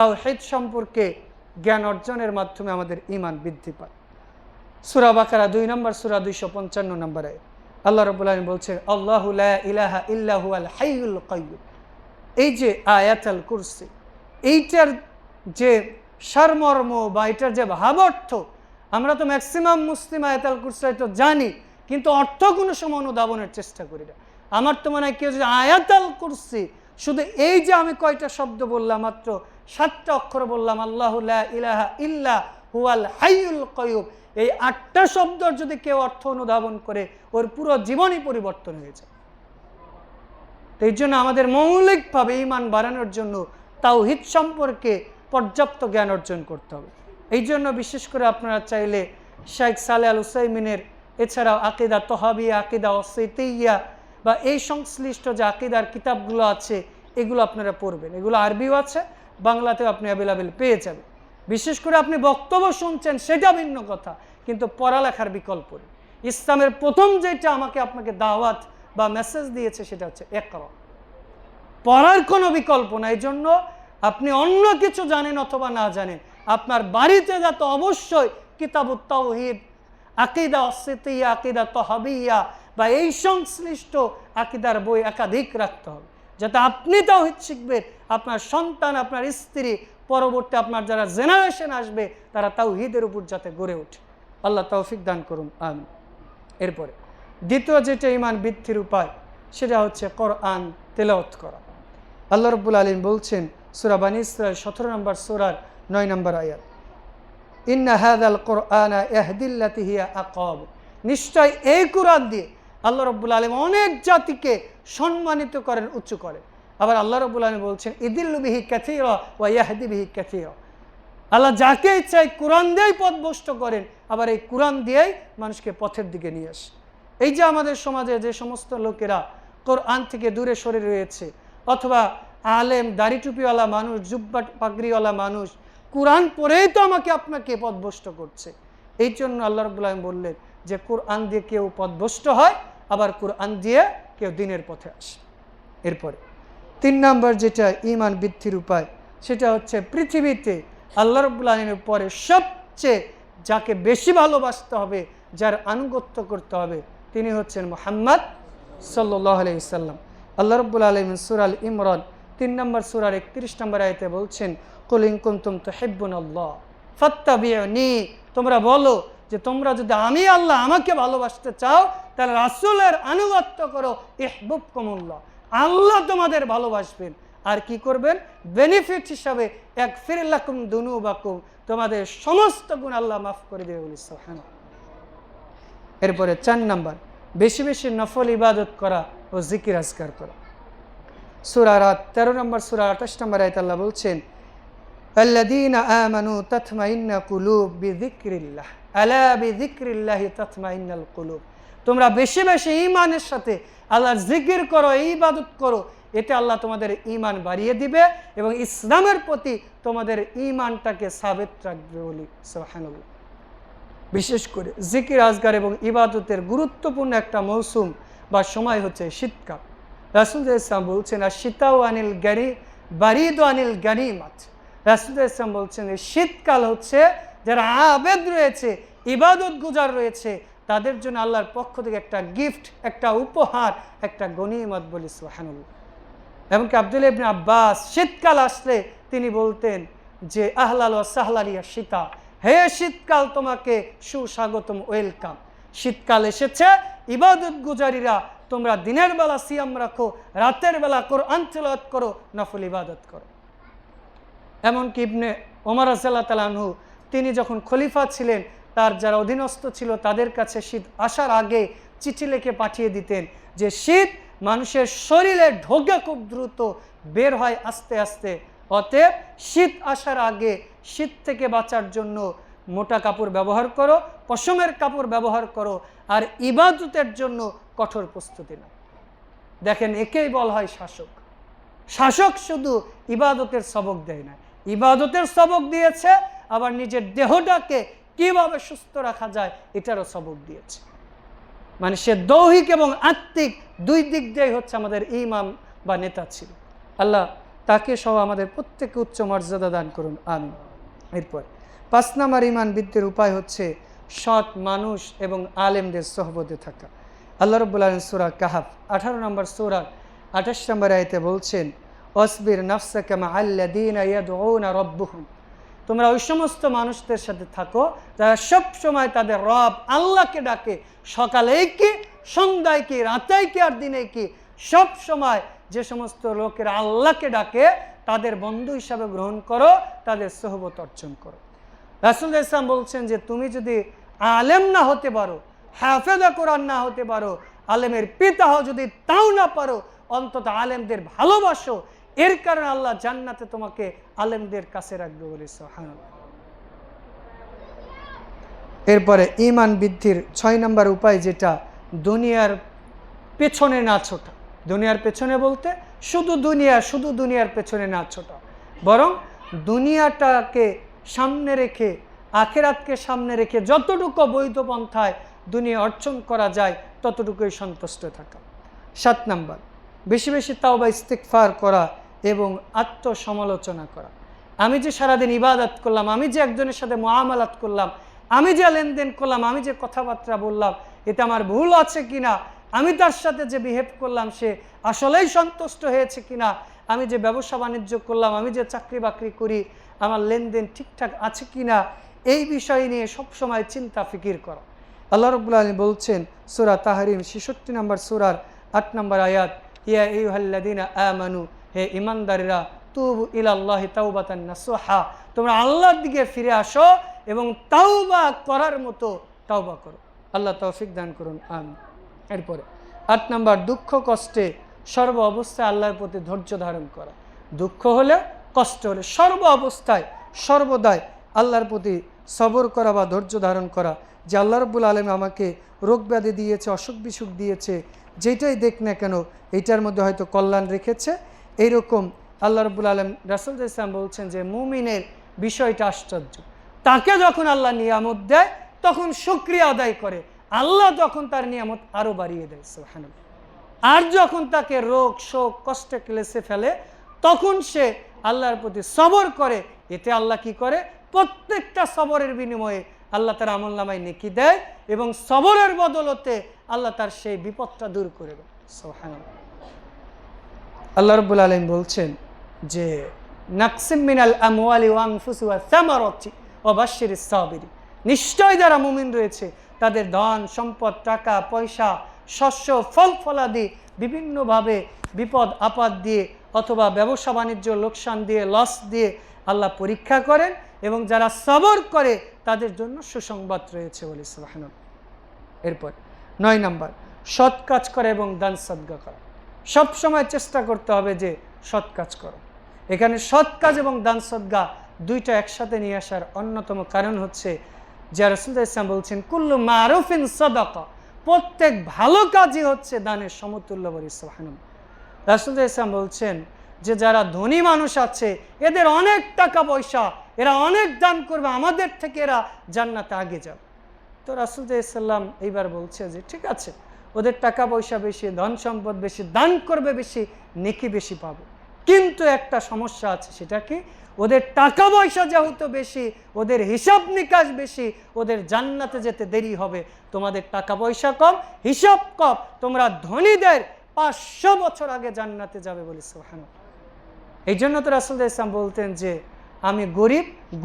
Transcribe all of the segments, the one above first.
তাওহীদ সম্পর্কে জ্ঞান অর্জনের মাধ্যমে আমাদের ঈমান বৃদ্ধি পায়। সূরা বাকারা 2 নম্বর সূরা 255 নম্বর আয়াত আল্লাহ রাব্বুল আলামিন বলছেন, আল্লাহু লা ইলাহা ইল্লা হুয়াল হাইয়ুল কাইয়্যুম। এই যে আয়াতুল কুরসি, এইটার যে সারমর্ম বা এটার যে ভাবার্থ, আমরা তো ম্যাক্সিমাম মুসলিম আয়াতুল কুরসি তো জানি, কিন্তু অর্থ কোনো সময় অনুধাবনের চেষ্টা করি না। আমার তো মনে হয় কেউ যদি আয়াতুল কুরসি শুধু এই যে আমি কয়টা শব্দ বললাম, মাত্র 7টা অক্ষর বললাম, আল্লাহু লা ইলাহা ইল্লা হুয়াল হাইয়ুল কাইয়্যুম, এই 8টা শব্দের যদি কেউ অর্থ অনুধাবন করে, ওর পুরো জীবনই পরিবর্তন হয়ে যায়। তো এই জন্য আমাদের মৌলিকভাবে ঈমান বাড়ানোর জন্য তাওহীদ সম্পর্কে পর্যাপ্ত জ্ঞান অর্জন করতে হবে। এই জন্য বিশেষ করে আপনারা চাইলে শাইখ সালেহ আল উসাইমিনের এছাড়াও আকিদা তহাবিয়া, আকিদা ওয়াসিতিয়া বা এই সংশ্লিষ্ট যে আকিদার কিতাবগুলো আছে, এগুলো আপনারা পড়বেন। এগুলো আরবিও আছে, বাংলাতেও আপনি অ্যাভেলেবেল পেয়ে যাবেন। বিশেষ করে আপনি বক্তব্য শুনছেন সেটা ভিন্ন কথা, কিন্তু পড়ালেখার বিকল্প নেই। ইসলামের প্রথম যেটা আমাকে আপনাকে দাওয়াত বা মেসেজ দিয়েছে সেটা হচ্ছে ইকরা, পড়ার কোনো বিকল্প নাই। এই জন্য আপনি অন্য কিছু জানেন অথবা না জানেন, আপনার বাড়িতে যাতে অবশ্যই কিতাবুত তাওহীদ, আকিদা ওয়াসিতিয়া, আকিদা তহাবিয়া বা এই সংশ্লিষ্ট আকিদার বই একাধিক রাখতে হবে, যাতে আপনি তাওহীদ শিখবেন, আপনার সন্তান, আপনার স্ত্রী, পরবর্তী আপনার যারা জেনারেশন আসবে তারা তাওহীদের উপর যাতে গড়ে ওঠে। আল্লাহ তৌফিক দান করুন, আমিন। এরপরে দ্বিতীয় যেটা ঈমান বৃদ্ধির উপায়, সেটা হচ্ছে কোরআন তেলাওয়াত করা। আল্লাহ রাব্বুল আলামিন বলছেন সূরা বানী ইসরাঈল 17 নম্বর সূরার 9 নম্বর আয়াত, ইন্না হাযাল কুরআনা ইয়াহদিল্লাতি হিয়া আকাব। নিশ্চয় এই কোরআন দিয়ে আল্লাহ রাব্বুল আলামিন অনেক জাতিকে সম্মানিত করেন, উঁচু করেন। আবার আল্লাহ রাব্বুল আলামিন বলছেন, ইদিল্লু বিহি কাসীরা ওয়া ইয়াহদি বিহি কাসীরা। আল্লাহ যাকে ইচ্ছা কোরআন দিয়েই পথভ্রষ্ট করেন, আবার এই কোরআন দিয়েই মানুষকে পথের দিকে নিয়ে আসে। এই যে আমাদের সমাজে যে সমস্ত লোকেরা কোরআন থেকে দূরে সরে রয়েছে, অথবা আলেম দাড়ি টুপিওয়ালা মানুষ, জুব্বা পাগড়িওয়ালা মানুষ, কোরআন পড়েই তো আমাকে আপনাকে পথভ্রষ্ট করছে। এই জন্য আল্লাহ রাব্বুল আলামিন বললেন যে কোরআন দিয়ে কেউ পথভ্রষ্ট হয়, আবার কোরআন দিয়ে কেউ দ্বীনের পথে আসে। এরপরে 3 নম্বর যেটা ঈমান বৃদ্ধির উপায়, সেটা হচ্ছে পৃথিবীতে আল্লাহ রাব্বুল আলামিনের পরে সবচেয়ে যাকে বেশি ভালোবাসতে হবে, যার আনুগত্য করতে হবে, তিনি হচ্ছেন মুহাম্মদ সাল্লাল্লাহু আলাইহি ওয়াসাল্লাম। আল্লাহ রাব্বুল আলামিন সূরা আল ইমরান 3 নম্বর সূরার 31 নম্বর আয়াতে বলছেন, কুল ইন কুনতুম তুহিব্বুনাল্লাহ ফাত্তাবিউনি। তোমরা বলো যে তোমরা যদি আমি আল্লাহ আমাকে ভালোবাসতে চাও, তাহলে রাসূলের আনুগত্য করো, ইহবুবকুমুল্লাহ, আল্লাহ তোমাদের ভালোবাসবেন। আর কি করবেন? বেনিফিট হিসাবে ইয়াগফির লাকুম দুনুবাকুম, তোমাদের সমস্ত গুনাহ আল্লাহ মাফ করে দেবে বলি সুবহানাল্লাহ। এরপরে 4 নম্বর, বেশি বেশি নফল ইবাদত করা ও জিকির আজকার করা। সূরা রাত 13 নম্বর সূরা 28 নম্বর আয়াতে আল্লাহ বলছেন, আল্লাযীনা আমানু তাতমাইন্নু কুলুব বিযিকরিল্লাহ আলা বিযিকরিল্লাহি তাতমাইন্নুল কুলুব। তোমরা বেশি বেশি ঈমানের সাথে আল্লাহর জিকির করো, ইবাদত করো, এটা আল্লাহ তোমাদের ঈমান বাড়িয়ে দিবে এবং ইসলামের প্রতি তোমাদের ঈমানটাকে সাবিত রাখবে বলি সুবহানাল্লাহ। বিশেষ করে জিকির আজগার এবং ইবাদতের গুরুত্বপূর্ণ একটা মৌসুম বা সময় হচ্ছে শীতকাল। রাসূল ইসলাম বলছেন, আর শীতাও আনিল গারি বারিদু আনিল গানিমাত। রাসূল ইসলাম বলছেন এই শীতকাল হচ্ছে যারা আবেদ রয়েছে, ইবাদত গুজার রয়েছে, তাদের জন্য আল্লাহর পক্ষ থেকে একটা গিফট, একটা উপহার, একটা গনিমত বলি সুবহানাল্লাহ। এমনকি আব্দুল্লাহ ইবনে আব্বাস শীতকাল আসলে তিনি বলতেন যে আহলাল ওয়া সাহলাল ইয়া শীতা, হে শীতকাল তোমাকে সুস্বাগতম, ওয়েলকাম। শীতকাল এসেছে, ইবাদত গুজারিরা তোমরা দিনের বেলা সিয়াম রাখো, রাতের বেলা কোরআন তেলাওয়াত করো, নফল ইবাদত করো। এমনকি ইবনে ওমর রাদিয়াল্লাহু তাআলা আনহু তিনি যখন খলিফা ছিলেন, তার যারা অধীনস্থ ছিল তাদের কাছে শীত আসার আগে চিঠি লিখে পাঠিয়ে দিতেন যে শীত মানুষের শরীরে ঢোকে খুব দ্রুত, বের হয় আস্তে আস্তে, অতএব শীত আসার আগে শীত থেকে বাঁচার জন্য মোটা কাপড় ব্যবহার করো, পশমের কাপড় ব্যবহার করো, আর ইবাদতের জন্য কঠোর প্রস্তুতি নাও। দেখেন, একেই বলা হয় শাসক। শাসক শুধু ইবাদতের সবক দেয় না, ইবাদতের সবক দিয়েছে, আবার নিজের দেহটাকে কিভাবে সুস্থ রাখা যায় এটারও সবক দিয়েছে। মানে সে দৈহিক এবং আত্মিক দুই দিক দিয়েই হচ্ছে আমাদের ইমাম বা নেতা ছিল। আল্লাহ তাকে সহ আমাদের প্রত্যেককে উচ্চ মর্যাদা দান করুন, আমিন। এরপর 5 নম্বর ঈমান বৃদ্ধির উপায় হচ্ছে সৎ মানুষ এবং আলেমদের সোহবতে থাকা। আল্লাহ রাব্বুল আলামিন সূরা কাহাফ 18 নম্বর সূরা 28 নম্বর আয়াতে বলছেন, ওয়াসবির নাফসাকা মাআল্লাযীনা ইয়াদউনা রাব্বাহুম, তোমরা ওই সমস্ত মানুষদের সাথে থাকো যারা সব সময় তাদের রব আল্লাহকে ডাকে, সকালেই কি, সন্ধ্যায় কি, রাতেই কি, আর দিনে কি, সব সময় যে সমস্ত লোকেরা আল্লাহকে ডাকে তাদের বন্ধু হিসাবে গ্রহণ করো, তাদের সোহবত অর্জন করো। রাসূল ইসলাম বলছেন যে তুমি যদি আলেম না হতে পারো, হাফেজা কোরআন না হতে পারো, আলেমের পিতা হও যদি তাও না পারো, অন্তত আলেমদের ভালোবাসো, এর কারণে আল্লাহ জান্নাতে তোমাকে আলেমদের কাছে রাখবে বলে। সুবহানাল্লাহ। এরপরে ঈমান বৃদ্ধির 6 নম্বর উপায় যেটা, দুনিয়ার পেছনে না ছোটা। দুনিয়ার পেছনে বলতে শুধু দুনিয়ার পেছনে না ছোটা, বরং দুনিয়াটাকে সামনে রেখে, আখিরাতকে সামনে রেখে যতটুকু বৈধ পন্থায় দুনিয়া অর্জন করা যায় ততটুকুই সন্তুষ্ট থাকা। 7 নম্বর, বেশি বেশি তাওবা ইস্তিগফার করা এবং আত্মসমালোচনা করা। আমি যে সারাদিন ইবাদত করলাম, আমি যে একজনের সাথে মুআমালাত করলাম, আমি যে লেনদেন করলাম, আমি যে কথাবার্তা বললাম, এটা আমার ভুল আছে কিনা, আমি তার সাথে যে বিহেভ করলাম সে আসলেই সন্তুষ্ট হয়েছে কিনা, আমি যে ব্যবসা বাণিজ্য করলাম, আমি যে চাকরি বাকরি করি, আমার লেনদেন ঠিকঠাক আছে কিনা, এই বিষয় নিয়ে সবসময় চিন্তা ফিকির করা। আল্লাহ রাব্বুল আলামিন বলছেন সূরা তাহরিম 66 নম্বর সূরার 8 নম্বর আয়াত, ইয়া আইয়ুহাল্লাযীনা আমানু, হে ঈমানদাররা, তুবু ইলাল্লাহি তাওবাতান নাসুহা, তোমরা আল্লাহর দিকে ফিরে আসো এবং তাওবা করার মতো তাওবা করো। আল্লাহ তৌফিক দান করুন, আমিন। এরপরে 8 নম্বর, দুঃখ কষ্টে সর্ব অবস্থায় আল্লাহর প্রতি ধৈর্য ধারণ করা। দুঃখ হলে, কষ্ট হলে সর্ব অবস্থায় সর্বদাই আল্লাহর প্রতি সবর করা বা ধৈর্য ধারণ করা। যে আল্লাহ রাব্বুল আলামিন আমাকে রোগ ব্যাধি দিয়েছে, অসুখ বিসুখ দিয়েছে, যেটাই দেখ না কেন এইটার মধ্যে হয়তো কল্যাণ রেখেছে। এইরকম আল্লাহ রাব্বুল আলামিন, রাসূল ইসলাম বলছেন যে মুমিনের বিষয়টা আশ্চর্য, তাকে যখন আল্লাহ নিয়ামত দেয় তখন শুকরিয়া আদায় করে, আল্লাহ তখন তার নিয়ামত আরো বাড়িয়ে দেয়। সুবহানাল্লাহ। আর যখন তাকে রোগ শোক কষ্টে ক্লেশে ফেলে তখন সে আল্লাহর প্রতি সবর করে, এতে আল্লাহ কি করে, প্রত্যেকটা সবরের বিনিময়ে আল্লাহ তার আমলনামায় নেকি দেয় এবং সবরের বদলতে আল্লাহ তার সেই বিপদটা দূর করে দেয়। সুবহানাল্লাহ। আল্লাহ রাব্বুল আলামিন বলছেন যে নাকসিম মিনাল আমওয়ালি ওয়া আনফুসি ওয়া সামারাতি ওয়া বাশশিরিস সাবিরিন, নিশ্চয় যারা মুমিন রয়েছে তাদের ধন সম্পদ, টাকা পয়সা, শস্য, ফল ফলাদি বিভিন্নভাবে বিপদ আপদ দিয়ে অথবা ব্যবসা বাণিজ্য লোকসান দিয়ে, লস দিয়ে আল্লাহ পরীক্ষা করেন এবং যারা সবর করে তাদের জন্য সুসংবাদ রয়েছে বলে। সুবহানাল্লাহ। এরপর 9 নম্বর, সৎ কাজ করা এবং দান সদকা করা। সব সময় চেষ্টা করতে হবে যে সৎ কাজ করো। এখানে সৎ কাজ এবং দান সদকা দুইটা একসাথে নিয়ে আসার অন্যতম কারণ হচ্ছে যে রাসূলুল্লাহ ইসলাম বলছেন কুল্লু মারুফিন সাদাকা, প্রত্যেক ভালো কাজই হচ্ছে দানের সমতুল্য বলে। সুবহানাল্লাহ। রাসূলুল্লাহ ইসলাম বলছেন যে যারা ধনী মানুষ আছে এদের অনেক টাকা পয়সা, এরা অনেক দান করবে, আমাদের থেকে এরা জান্নাতে আগে যাবে। তো রাসূলুল্লাহ সাল্লাম এইবার বলছে যে ঠিক আছে, ওদের টাকা পয়সা বেশি, ধন সম্পদ বেশি, দান করবে বেশি, নেকি বেশি পাবে, কিন্তু একটা সমস্যা আছে। সেটা কি? ওদের টাকা পয়সা যেহেতু বেশি, ওদের হিসাব নিকাশ বেশি, ওদের জান্নাতে যেতে দেরি হবে। তোমাদের টাকা পয়সা কম, হিসাব কম, তোমরা ধনীদের 500 বছর আগে জান্নাতে যাবে বলে। সুবহানাল্লাহ। এই জন্য তো রাসূলুল্লাহ ইসলাম বলতেন যে আমি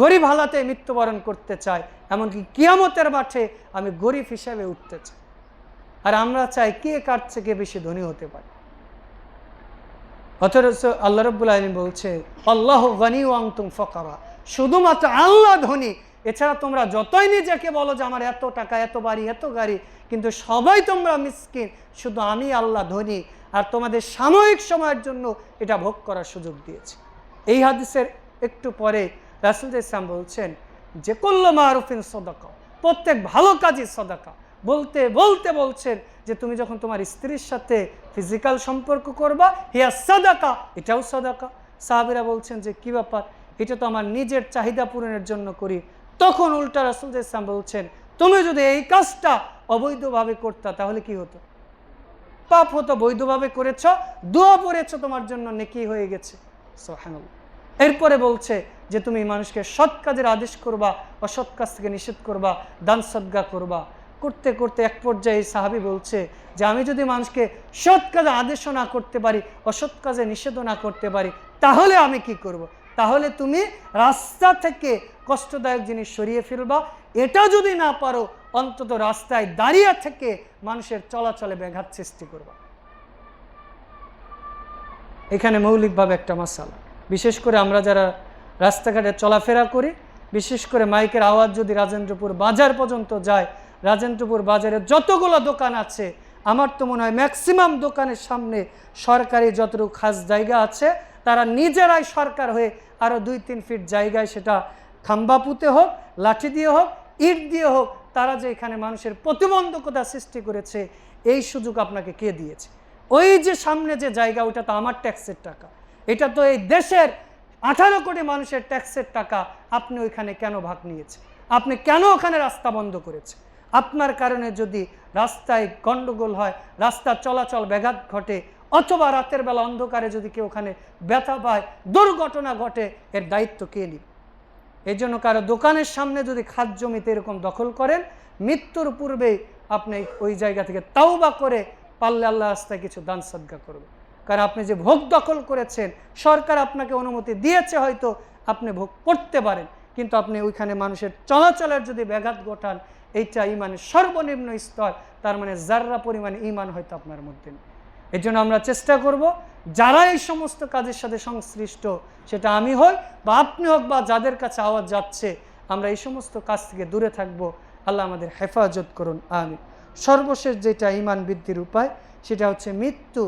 গরিব হালাতে মৃত্যুবরণ করতে চাই, এমনকি কিয়ামতের মাঠে আমি গরিব হিসাবে উঠতে চাই। আর আমরা চাই কে কার থেকে বেশি ধনী হতে পারে। অথচ আল্লাহ রাব্বুল আলামিন বলছে আল্লাহু গনি ওয়া আনতুম ফাকারা, শুধুমাত্র আল্লাহ ধনী, এছাড়া তোমরা যতই নিজেকে বলো যে আমার এত টাকা, এত বাড়ি, এত গাড়ি, কিন্তু সবাই তোমরা মিসকিন, শুধু আমি আল্লাহ ধনী, আর তোমাদের সাময়িক সময়ের জন্য এটা ভোগ করার সুযোগ দিয়েছি। এই হাদিসের একটু পরে রাসূলুল্লাহ ইসলাম বলছেন যে কুল্লু মারুফিন সাদাকা, প্রত্যেক ভালো কাজই সাদাকা। বলতে বলতে বলছেন যে তুমি যখন তোমার স্ত্রীর সাথে ফিজিক্যাল সম্পর্ক করবা, হিয়া সাদাকা, এটাও সাদাকা। সাহাবীরা বলছেন যে কি ব্যাপার, এটা তো আমার নিজের চাহিদা পূরণের জন্য করি। তখন উল্টা রাসূলুল্লাহ ইসলাম বলছেন তুমি যদি এই কাজটা অবৈধভাবে করতা তাহলে কি হতো? পাপ হতো। বৈধভাবে করেছ, দোয়া পড়েছ, তোমার জন্য নেকি হয়ে গেছে। সুবহানাল্লাহ। এরপরে বলছে যে তুমি মানুষকে সৎ কাজের আদেশ করবা, অসৎ কাজ থেকে নিষেধ করবা, দান সদকা করবা। করতে করতে এক পর্যায়ে এই সাহাবী বলছে যে আমি যদি মানুষকে সৎ কাজে আদেশও না করতে পারি, অসৎ কাজে নিষেধও না করতে পারি, তাহলে আমি কি করব? তাহলে তুমি রাস্তা থেকে কষ্টদায়ক জিনিস সরিয়ে ফেলবা। এটা যদি না পারো, অন্তত রাস্তায় দাঁড়িয়ে থেকে মানুষের চলাচলে ব্যাঘাত সৃষ্টি করবা। এখানে মৌলিকভাবে একটা মাসালা, বিশেষ করে আমরা যারা রাস্তাঘাটে চলাফেরা করি, বিশেষ করে মাইকের আওয়াজ যদি রাজেন্দ্রপুর বাজার পর্যন্ত যায়, রাজেন্দ্রপুর বাজারে যতগুলো দোকান আছে, আমার তো মনে হয় ম্যাক্সিমাম দোকানের সামনে সরকারি যতটুকু খাস জায়গা আছে, তারা নিজেরাই সরকার হয়ে আরও 2-3 ফিট জায়গায়, সেটা খাম্বা পুঁতে হোক, লাঠি দিয়ে হোক, ইট দিয়ে হোক, তারা যে এখানে মানুষের প্রতিবন্ধকতা সৃষ্টি করেছে, এই সুযোগ আপনাকে কে দিয়েছে? ওই যে সামনে যে জায়গা, ওটা তো আমার ট্যাক্সের টাকা, এটা তো এই দেশের 18 কোটি মানুষের ট্যাক্সের টাকা। আপনি ওইখানে কেন ভাগ নিয়েছে? আপনি কেন ওখানে রাস্তা বন্ধ করেছে? আপনার কারণে যদি রাস্তায় গন্ডগোল হয়, রাস্তা চলাচল ব্যাঘাত ঘটে, অথবা রাতের বেলা অন্ধকারে যদি কেউ ওখানে ব্যথা পায়, দুর্ঘটনা ঘটে, এর দায়িত্ব কে নিবে? এই জন্য কারো দোকানের সামনে যদি খাদ জমিতে এরকম দখল করেন, মৃত্যুর পূর্বেই আপনি ওই জায়গা থেকে তাওবা করে পারলে আল্লাহ রাস্তায় কিছু দান সদকা করবে। কারণ আপনি যে ভোগ দখল করেছেন, সরকার আপনাকে অনুমতি দিয়েছে, হয়তো আপনি ভোগ করতে পারেন, কিন্তু আপনি ওইখানে মানুষের চলাচলের যদি ব্যাঘাত ঘটান, এইটা ইমানের সর্বনিম্ন স্তর। তার মানে যাররা পরিমাণ ইমান হয়তো আপনার মধ্যে নেই। এই জন্য আমরা চেষ্টা করব, যারা এই সমস্ত কাজের সাথে সংশ্লিষ্ট, সেটা আমি হই বা আপনি হোক বা যাদের কাছে আওয়াজ যাচ্ছে, আমরা এই সমস্ত কাজ থেকে দূরে থাকব। আল্লাহ আমাদের হেফাজত করুন, আমিন। সর্বশেষ যেটা ইমান বৃদ্ধির উপায়, সেটা হচ্ছে মৃত্যু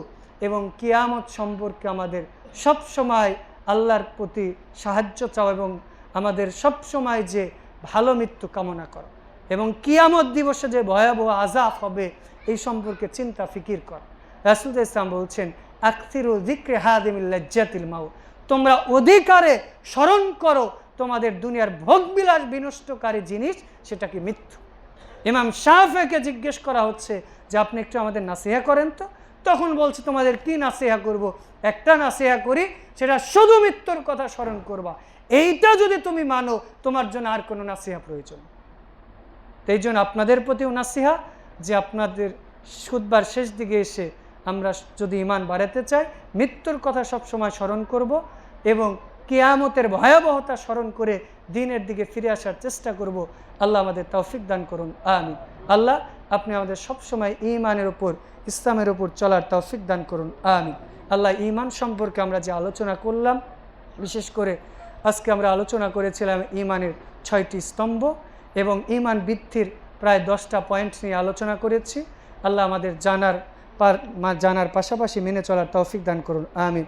এবং কিয়ামত সম্পর্কে আমাদের সব সময় আল্লাহর প্রতি সাহায্য চাও এবং আমাদের সব সময় যে ভালো মৃত্যু কামনা করো এবং কিয়ামত দিবসে যে ভয়াবহ আযাব হবে এই সম্পর্কে চিন্তা ফিকির কর। রাসূল ইসলাম বলছেন, আকসিরু যিকরি হাদিমিল লাজ্জাতিল মাউত, তোমরা অধিকারে স্মরণ করো তোমাদের দুনিয়ার ভোগবিলাস বিনষ্টকারী জিনিস, সেটা কি? মৃত্যু। ইমাম শাফিঈকে জিজ্ঞেস করা হচ্ছে যে আপনি একটু আমাদের নাসিহা করেন তো। তখন বলছে, তোমাদের কি নাসিহা করব? একটা নাসিহা করি, সেটা শুধু মৃত্যুর কথা স্মরণ করবা। এইটা যদি তুমি মানো, তোমার জন্য আর কোনো নাসিহা প্রয়োজন। এই জন্য আপনাদের প্রতিও নাসিহা যে আপনাদের খুতবার শেষ দিকে এসে আমরা যদি ঈমান বাড়াতে চাই, মৃত্যুর কথা সব সময় স্মরণ করব এবং কিয়ামতের ভয়াবহতা স্মরণ করে দিনের দিকে ফিরে আসার চেষ্টা করব। আল্লাহ আমাদের তৌফিক দান করুন, আমিন। আল্লাহ আপনি আমাদের সব সময় ঈমানের উপর, ইসলামের উপর চলার তৌফিক দান করুন, আমিন। আল্লাহ ঈমান সম্পর্কে আমরা যে আলোচনা করলাম, বিশেষ করে আজকে আমরা আলোচনা করেছিলাম ঈমানের 6টি স্তম্ভ এবং ঈমান বৃদ্ধির প্রায় 10টা পয়েন্ট নিয়ে আলোচনা করেছি। আল্লাহ আমাদের জানার পাশাপাশি মেনে চলার তৌফিক দান করুন, আমিন।